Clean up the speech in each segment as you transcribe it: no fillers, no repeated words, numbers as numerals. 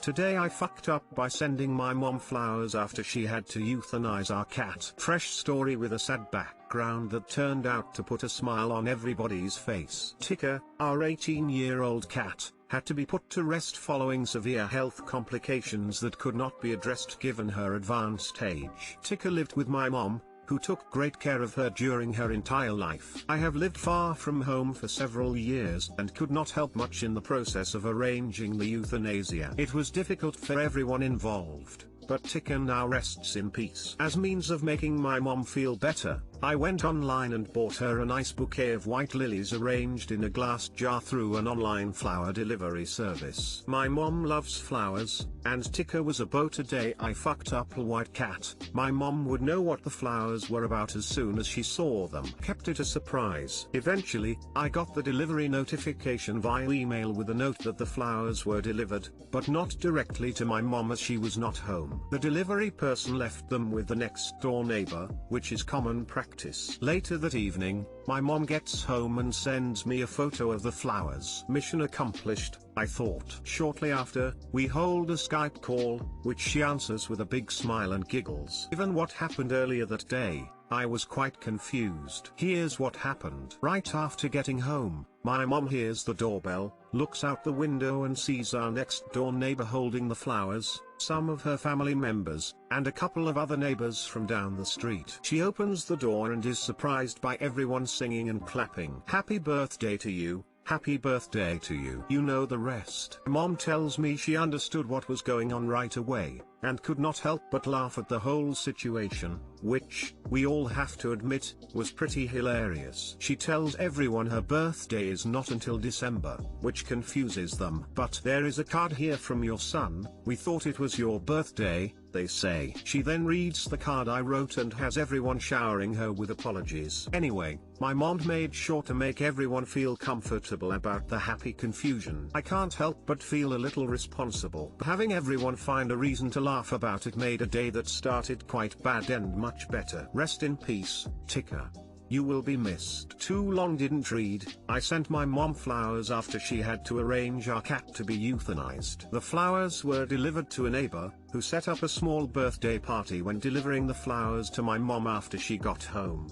Today I fucked up by sending my mom flowers after she had to euthanize our cat. Fresh story with a sad background that turned out to put a smile on everybody's face. Tika, our 18-year-old cat, had to be put to rest following severe health complications that could not be addressed given her advanced age. Tika lived with my mom, who took great care of her during her entire life. I have lived far from home for several years and could not help much in the process of arranging the euthanasia. It was difficult for everyone involved, but Tika now rests in peace. As means of making my mom feel better, I went online and bought her a nice bouquet of white lilies arranged in a glass jar through an online flower delivery service. My mom loves flowers, and Tika was about a day I fucked up a white cat. My mom would know what the flowers were about as soon as she saw them. Kept it a surprise. Eventually, I got the delivery notification via email with a note that the flowers were delivered, but not directly to my mom as she was not home. The delivery person left them with the next door neighbor, which is common practice. Later that evening, my mom gets home and sends me a photo of the flowers. Mission accomplished, I thought. Shortly after, we hold a Skype call, which she answers with a big smile and giggles. Given what happened earlier that day, I was quite confused. Here's what happened. Right after getting home, my mom hears the doorbell, looks out the window and sees our next door neighbor holding the flowers, some of her family members, and a couple of other neighbors from down the street. She opens the door and is surprised by everyone singing and clapping. Happy birthday to you. Happy birthday to you. You know the rest. Mom tells me she understood what was going on right away, and could not help but laugh at the whole situation, which, we all have to admit, was pretty hilarious. She tells everyone her birthday is not until December, which confuses them. But there is a card here from your son, we thought it was your birthday, they say. She then reads the card I wrote and has everyone showering her with apologies. Anyway, my mom made sure to make everyone feel comfortable about the happy confusion. I can't help but feel a little responsible. Having everyone find a reason to laugh about it made a day that started quite bad end much better. Rest in peace, Tika. You will be missed. Too long didn't read. I sent my mom flowers after she had to arrange our cat to be euthanized. The flowers were delivered to a neighbor, who set up a small birthday party when delivering the flowers to my mom after she got home.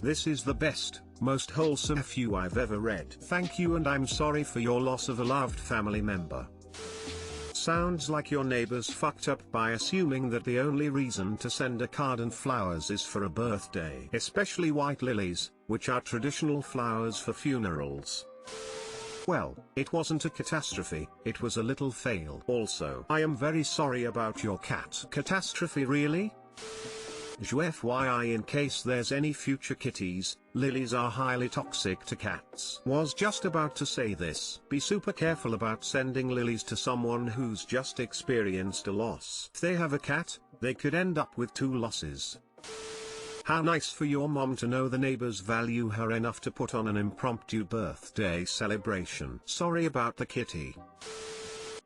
This is the best, most wholesome TIFU I've ever read. Thank you, and I'm sorry for your loss of a loved family member. Sounds like your neighbors fucked up by assuming that the only reason to send a card and flowers is for a birthday. Especially white lilies, which are traditional flowers for funerals. Well, it wasn't a catastrophe, it was a little fail. Also, I am very sorry about your cat. Catastrophe really? FYI, in case there's any future kitties, lilies are highly toxic to cats. Was just about to say this. Be super careful about sending lilies to someone who's just experienced a loss. If they have a cat, they could end up with 2 losses. How nice for your mom to know the neighbors value her enough to put on an impromptu birthday celebration. Sorry about the kitty.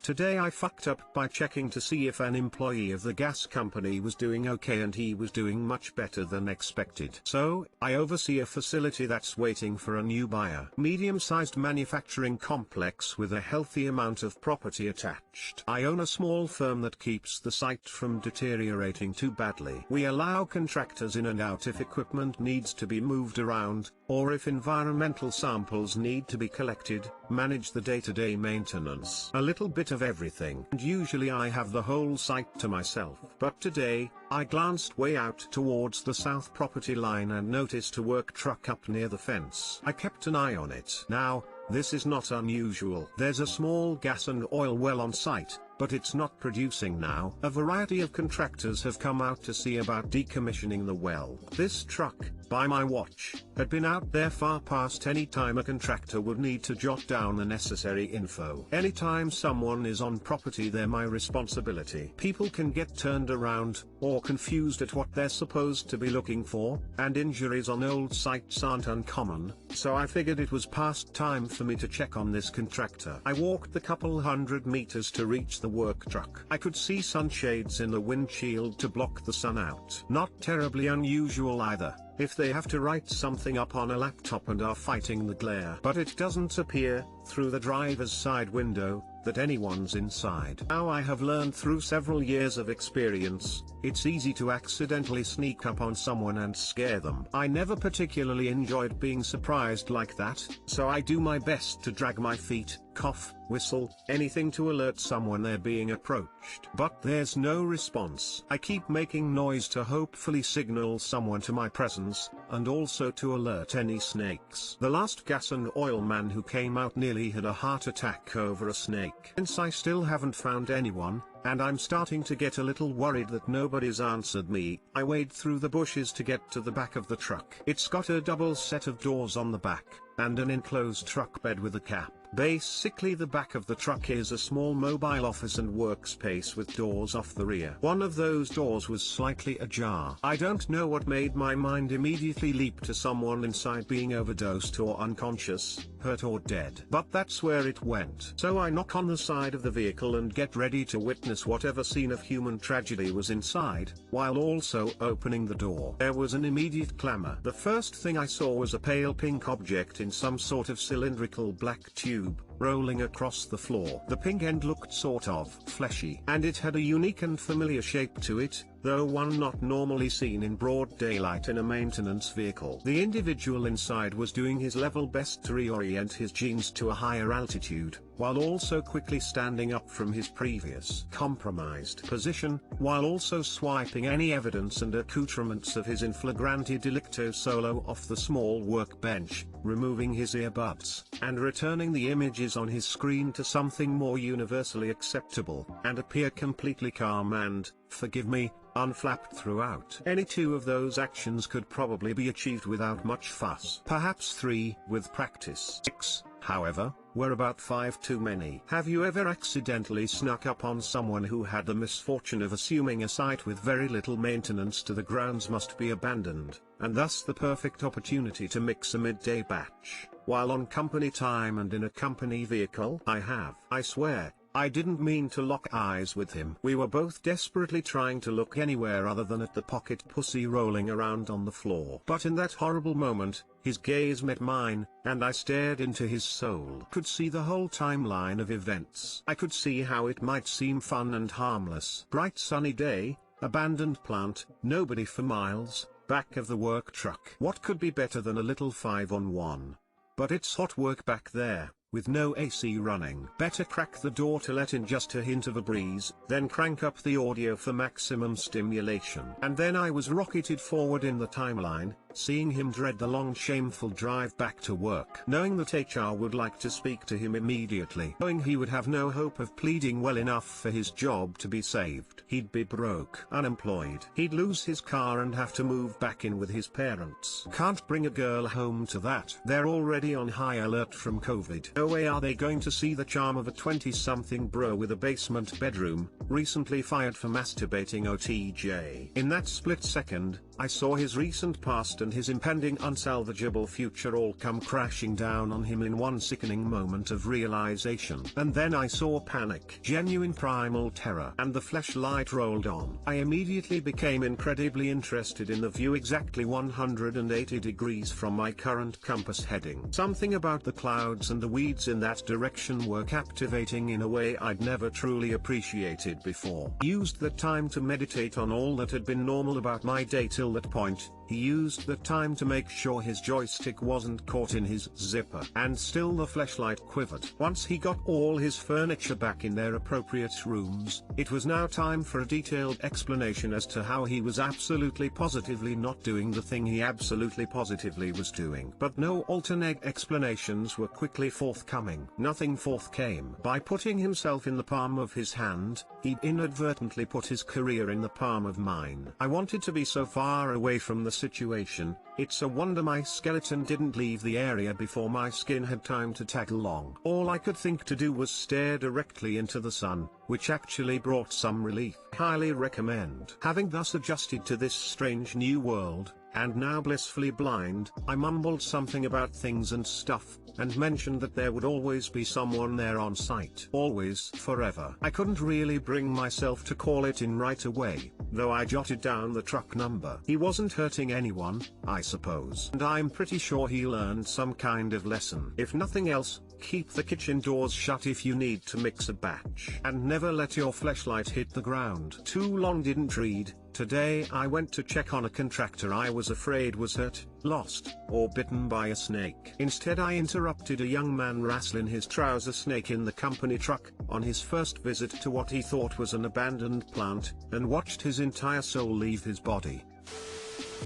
Today I fucked up by checking to see if an employee of the gas company was doing okay, and he was doing much better than expected. So, I oversee a facility that's waiting for a new buyer. Medium-sized manufacturing complex with a healthy amount of property attached. I own a small firm that keeps the site from deteriorating too badly. We allow contractors in and out if equipment needs to be moved around, or if environmental samples need to be collected, manage the day-to-day maintenance. A little bit of everything. And usually I have the whole site to myself. But today, I glanced way out towards the south property line and noticed a work truck up near the fence. I kept an eye on it. Now, this is not unusual. There's a small gas and oil well on site, but it's not producing now. A variety of contractors have come out to see about decommissioning the well. This truck, by my watch, had been out there far past any time a contractor would need to jot down the necessary info. Anytime someone is on property, they're my responsibility. People can get turned around, or confused at what they're supposed to be looking for, and injuries on old sites aren't uncommon, so I figured it was past time for me to check on this contractor. I walked the couple hundred meters to reach the work truck. I could see sunshades in the windshield to block the sun out. Not terribly unusual either, if they have to write something up on a laptop and are fighting the glare. But it doesn't appear, through the driver's side window, that anyone's inside. Now I have learned through several years of experience, it's easy to accidentally sneak up on someone and scare them. I never particularly enjoyed being surprised like that, so I do my best to drag my feet, cough, whistle, anything to alert someone they're being approached. But there's no response. I keep making noise to hopefully signal someone to my presence, and also to alert any snakes. The last gas and oil man who came out nearly had a heart attack over a snake. Since I still haven't found anyone, and I'm starting to get a little worried that nobody's answered me, I wade through the bushes to get to the back of the truck. It's got a double set of doors on the back, and an enclosed truck bed with a cap. Basically the back of the truck is a small mobile office and workspace with doors off the rear. One of those doors was slightly ajar. I don't know what made my mind immediately leap to someone inside being overdosed or unconscious, hurt or dead. But that's where it went. So I knock on the side of the vehicle and get ready to witness whatever scene of human tragedy was inside, while also opening the door. There was an immediate clamor. The first thing I saw was a pale pink object in some sort of cylindrical black tube, rolling across the floor. The pink end looked sort of fleshy, and it had a unique and familiar shape to it, though one not normally seen in broad daylight in a maintenance vehicle. The individual inside was doing his level best to reorient his genes to a higher altitude, while also quickly standing up from his previous compromised position, while also swiping any evidence and accoutrements of his in flagrante delicto solo off the small workbench, removing his earbuds, and returning the images on his screen to something more universally acceptable, and appear completely calm and, forgive me, unflapped throughout. Any two of those actions could probably be achieved without much fuss. Perhaps three, with practice. 6, however, were about 5 too many. Have you ever accidentally snuck up on someone who had the misfortune of assuming a site with very little maintenance to the grounds must be abandoned, and thus the perfect opportunity to mix a midday batch, while on company time and in a company vehicle? I have. I swear, I didn't mean to lock eyes with him. We were both desperately trying to look anywhere other than at the pocket pussy rolling around on the floor. But in that horrible moment, his gaze met mine, and I stared into his soul. Could see the whole timeline of events. I could see how it might seem fun and harmless. Bright sunny day, abandoned plant, nobody for miles, back of the work truck. What could be better than a little 5-on-1? But it's hot work back there, with no AC running. Better crack the door to let in just a hint of a breeze, then crank up the audio for maximum stimulation. And then I was rocketed forward in the timeline, seeing him dread the long shameful drive back to work. Knowing that HR would like to speak to him immediately. Knowing he would have no hope of pleading well enough for his job to be saved. He'd be broke, unemployed. He'd lose his car and have to move back in with his parents. Can't bring a girl home to that. They're already on high alert from COVID. No way are they going to see the charm of a 20-something bro with a basement bedroom, recently fired for masturbating OTJ. In that split second, I saw his recent past and his impending unsalvageable future all come crashing down on him in one sickening moment of realization. And then I saw panic, genuine primal terror, and the fleshlight rolled on. I immediately became incredibly interested in the view exactly 180 degrees from my current compass heading. Something about the clouds and the weeds in that direction were captivating in a way I'd never truly appreciated before. He used the time to meditate on all that had been normal about my day till that point. He used the time to make sure his joystick wasn't caught in his zipper. And still the fleshlight quivered. Once he got all his furniture back in their appropriate rooms, it was now time for a detailed explanation as to how he was absolutely positively not doing the thing he absolutely positively was doing. But no alternate explanations were quickly forthcoming. Nothing forthcame. By putting himself in the palm of his hand, he inadvertently put his career in the palm of mine. I wanted to be so far away from the situation, it's a wonder my skeleton didn't leave the area before my skin had time to tag along. All I could think to do was stare directly into the sun, which actually brought some relief. Highly recommend. Having thus adjusted to this strange new world, and now blissfully blind, I mumbled something about things and stuff, and mentioned that there would always be someone there on site. Always, forever. I couldn't really bring myself to call it in right away, though I jotted down the truck number. He wasn't hurting anyone, I suppose. And I'm pretty sure he learned some kind of lesson. If nothing else, keep the kitchen doors shut if you need to mix a batch. And never let your fleshlight hit the ground. Too long didn't read. Today I went to check on a contractor I was afraid was hurt, lost, or bitten by a snake. Instead I interrupted a young man wrestling his trouser snake in the company truck, on his first visit to what he thought was an abandoned plant, and watched his entire soul leave his body.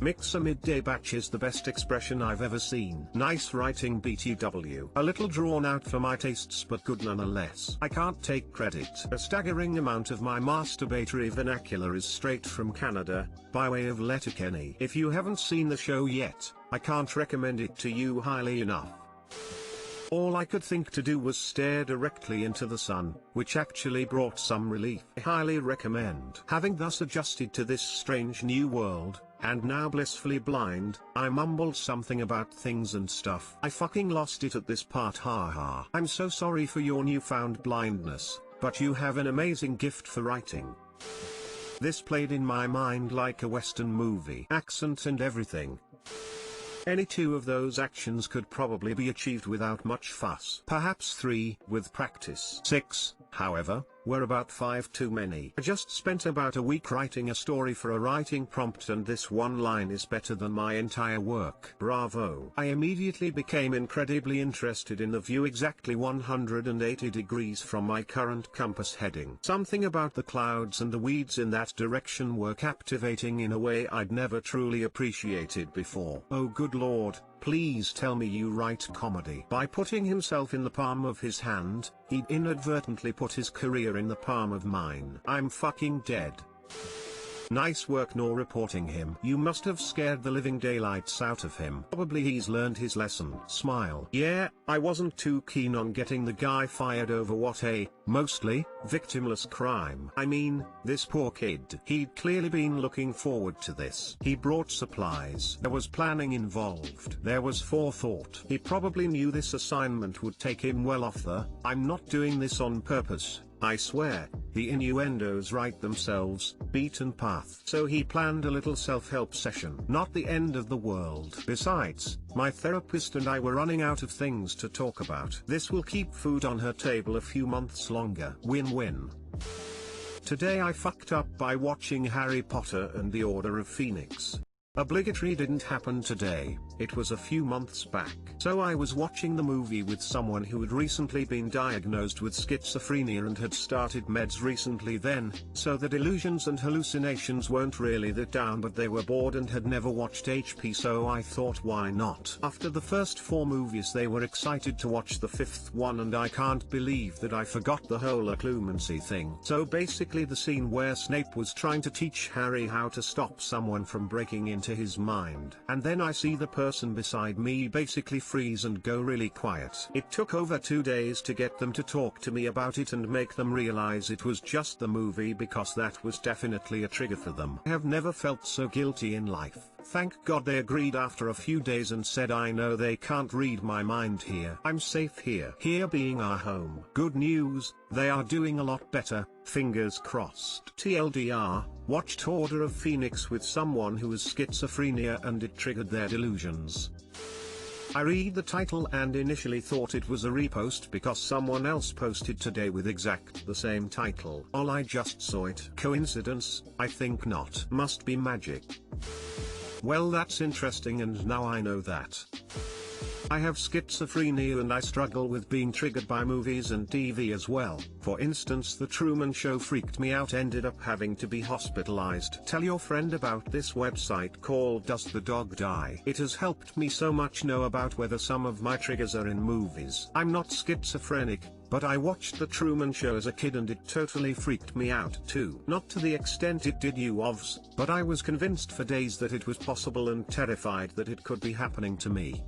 Mix a midday batch is the best expression I've ever seen. Nice writing BTW. A little drawn out for my tastes but good nonetheless. I can't take credit. A staggering amount of my masturbatory vernacular is straight from Canada, by way of Letterkenny. If you haven't seen the show yet, I can't recommend it to you highly enough. All I could think to do was stare directly into the sun, which actually brought some relief. I highly recommend. Having thus adjusted to this strange new world, and now blissfully blind, I mumbled something about things and stuff. I fucking lost it at this part, haha. I'm so sorry for your newfound blindness, but you have an amazing gift for writing. This played in my mind like a Western movie. Accent and everything. Any two of those actions could probably be achieved without much fuss. Perhaps 3, with practice. 6, however, were about 5 too many. I just spent about a week writing a story for a writing prompt, and this one line is better than my entire work. Bravo. I immediately became incredibly interested in the view exactly 180 degrees from my current compass heading. Something about the clouds and the weeds in that direction were captivating in a way I'd never truly appreciated before. Oh good lord. Please tell me you write comedy. By putting himself in the palm of his hand, he'd inadvertently put his career in the palm of mine. I'm fucking dead. Nice work nor reporting him. You must have scared the living daylights out of him. Probably he's learned his lesson. Smile. Yeah, I wasn't too keen on getting the guy fired over what a, mostly, victimless crime. I mean, this poor kid. He'd clearly been looking forward to this. He brought supplies. There was planning involved. There was forethought. He probably knew this assignment would take him well off the, I'm not doing this on purpose, I swear, the innuendos write themselves, beaten path. So he planned a little self-help session. Not the end of the world. Besides, my therapist and I were running out of things to talk about. This will keep food on her table a few months longer. Win-win. Today I fucked up by watching Harry Potter and the Order of Phoenix. Obligatory didn't happen today, it was a few months back. So I was watching the movie with someone who had recently been diagnosed with schizophrenia and had started meds recently then, so the delusions and hallucinations weren't really that down, but they were bored and had never watched HP, so I thought why not. After the first 4 movies they were excited to watch the 5th one, and I can't believe that I forgot the whole occlumency thing. So basically the scene where Snape was trying to teach Harry how to stop someone from breaking into his mind. And then I see the person beside me basically freeze and go really quiet. It took over 2 days to get them to talk to me about it and make them realize it was just the movie, because that was definitely a trigger for them. I have never felt so guilty in life. Thank God they agreed after a few days and said I know they can't read my mind here. I'm safe here. Here being our home. Good news, they are doing a lot better, fingers crossed. TLDR, watched Order of Phoenix with someone who has schizophrenia and it triggered their delusions. I read the title and initially thought it was a repost because someone else posted today with exact the same title. I just saw it. Coincidence? I think not. Must be magic. Well, that's interesting, and now I know that. I have schizophrenia and I struggle with being triggered by movies and TV as well. For instance, The Truman Show freaked me out, ended up having to be hospitalized. Tell your friend about this website called Does the Dog Die? It has helped me so much know about whether some of my triggers are in movies. I'm not schizophrenic, but I watched The Truman Show as a kid and it totally freaked me out too. Not to the extent it did you ovs, but I was convinced for days that it was possible and terrified that it could be happening to me.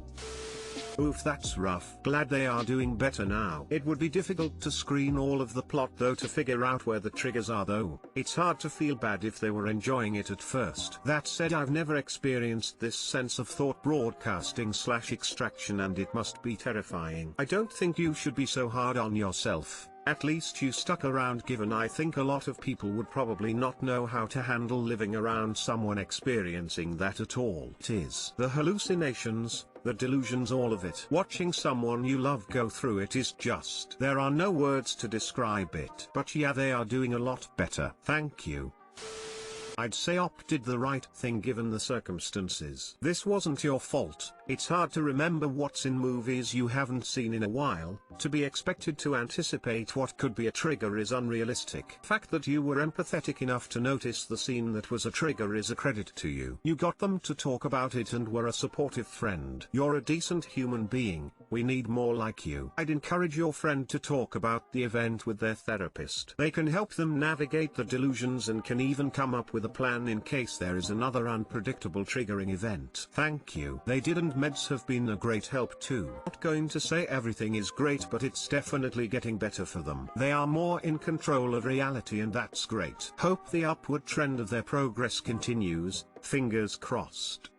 Oof, that's rough. Glad they are doing better now. It would be difficult to screen all of the plot though to figure out where the triggers are though. It's hard to feel bad if they were enjoying it at first. That said, I've never experienced this sense of thought broadcasting / extraction and it must be terrifying. I don't think you should be so hard on yourself. At least you stuck around, given I think a lot of people would probably not know how to handle living around someone experiencing that at all. It is the hallucinations, the delusions, all of it. Watching someone you love go through it is just, there are no words to describe it. But yeah, they are doing a lot better. Thank you. I'd say Op did the right thing given the circumstances. This wasn't your fault. It's hard to remember what's in movies you haven't seen in a while. To be expected to anticipate what could be a trigger is unrealistic. The fact that you were empathetic enough to notice the scene that was a trigger is a credit to you. You got them to talk about it and were a supportive friend. You're a decent human being. We need more like you. I'd encourage your friend to talk about the event with their therapist. They can help them navigate the delusions and can even come up with a plan in case there is another unpredictable triggering event. Thank you. They did, and meds have been a great help too. Not going to say everything is great, but it's definitely getting better for them. They are more in control of reality and that's great. Hope the upward trend of their progress continues. Fingers crossed.